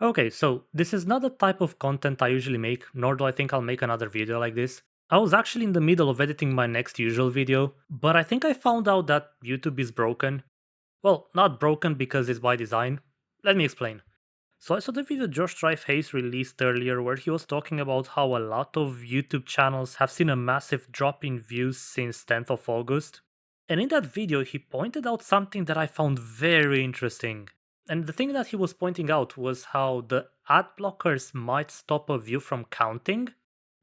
Okay, so this is not the type of content I usually make, nor do I think I'll make another video like this. I was actually in the middle of editing my next usual video, but I think I found out that YouTube is broken. Well, not broken because it's by design. Let me explain. So I saw the video Josh Strife Hayes released earlier where he was talking about how a lot of YouTube channels have seen a massive drop in views since 10th of August. And in that video he pointed out something that I found very interesting. And the thing that he was pointing out was how the ad blockers might stop a view from counting.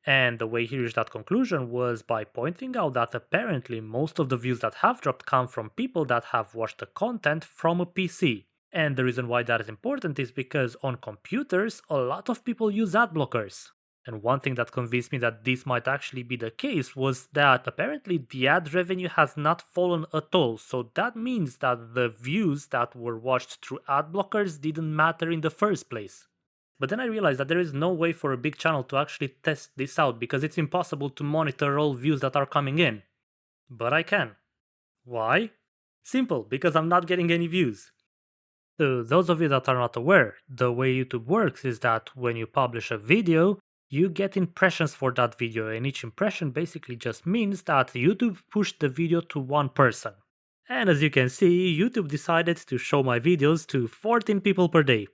And the way he reached that conclusion was by pointing out that apparently most of the views that have dropped come from people that have watched the content from a PC. And the reason why that is important is because on computers, a lot of people use ad blockers. And one thing that convinced me that this might actually be the case was that apparently the ad revenue has not fallen at all. So that means that the views that were watched through ad blockers didn't matter in the first place. But then I realized that there is no way for a big channel to actually test this out because it's impossible to monitor all views that are coming in. But I can. Why? Simple, because I'm not getting any views. To those of you that are not aware, the way YouTube works is that when you publish a video, you get impressions for that video, and each impression basically just means that YouTube pushed the video to one person. And as you can see, YouTube decided to show my videos to 14 people per day,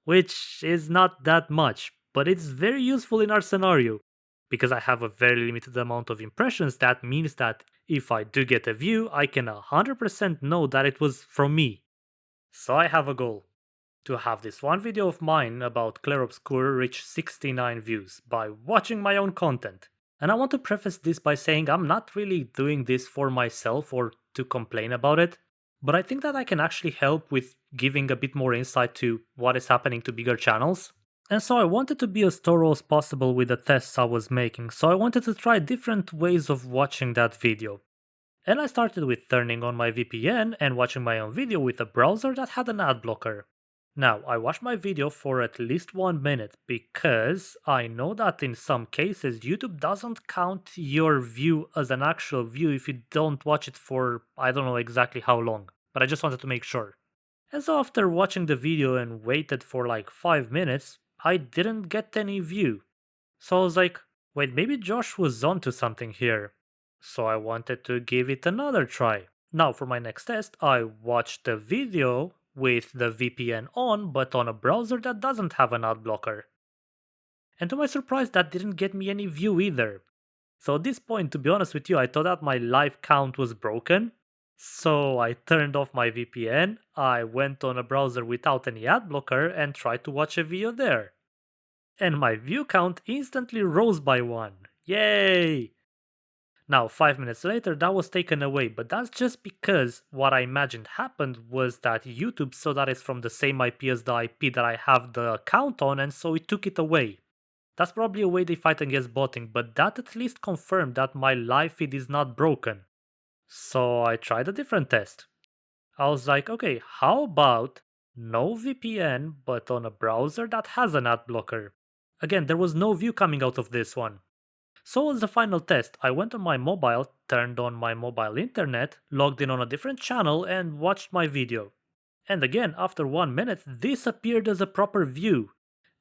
which is not that much, but it's very useful in our scenario. Because I have a very limited amount of impressions, that means that if I do get a view, I can 100% know that it was from me. So I have a goal. To have this one video of mine about Clair Obscur reach 69 views by watching my own content. And I want to preface this by saying I'm not really doing this for myself or to complain about it, but I think that I can actually help with giving a bit more insight to what is happening to bigger channels. And so I wanted to be as thorough as possible with the tests I was making, so I wanted to try different ways of watching that video. And I started with turning on my VPN and watching my own video with a browser that had an ad blocker. Now, I watched my video for at least 1 minute because I know that in some cases YouTube doesn't count your view as an actual view if you don't watch it for I don't know exactly how long, but I just wanted to make sure. And so after watching the video and waited for like 5 minutes, I didn't get any view. So I was like, wait, maybe Josh was onto something here. So I wanted to give it another try. Now for my next test, I watched the video with the VPN on, but on a browser that doesn't have an ad blocker. And to my surprise, that didn't get me any view either. So at this point, to be honest with you, I thought that my live count was broken. So I turned off my VPN, I went on a browser without any ad blocker and tried to watch a video there. And my view count instantly rose by 1. Yay! Now, 5 minutes later, that was taken away, but that's just because what I imagined happened was that YouTube saw that it's from the same IP as the IP that I have the account on, and so it took it away. That's probably a way they fight against botting, but that at least confirmed that my live feed is not broken. So I tried a different test. I was like, okay, how about no VPN, but on a browser that has an ad blocker? Again, there was no view coming out of this one. So as the final test, I went on my mobile, turned on my mobile internet, logged in on a different channel and watched my video. And again, after 1 minute, this appeared as a proper view.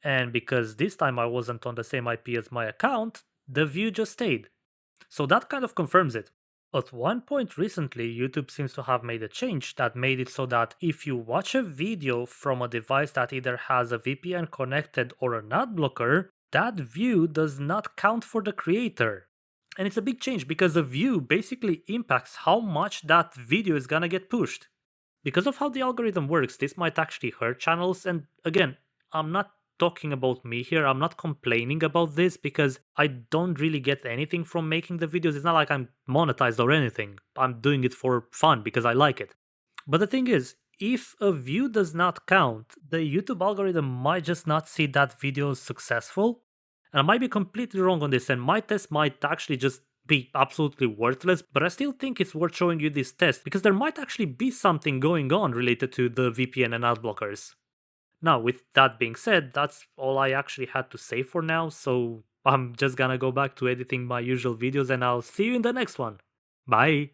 And because this time I wasn't on the same IP as my account, the view just stayed. So that kind of confirms it. At one point recently, YouTube seems to have made a change that made it so that if you watch a video from a device that either has a VPN connected or an ad blocker, that view does not count for the creator. And it's a big change because the view basically impacts how much that video is gonna get pushed. Because of how the algorithm works, this might actually hurt channels. And again, I'm not talking about me here, I'm not complaining about this because I don't really get anything from making the videos. It's not like I'm monetized or anything. I'm doing it for fun because I like it. But the thing is, if a view does not count, the YouTube algorithm might just not see that video as successful. And I might be completely wrong on this, and my test might actually just be absolutely worthless, but I still think it's worth showing you this test because there might actually be something going on related to the VPN and ad blockers. Now, with that being said, that's all I actually had to say for now, so I'm just gonna go back to editing my usual videos and I'll see you in the next one. Bye!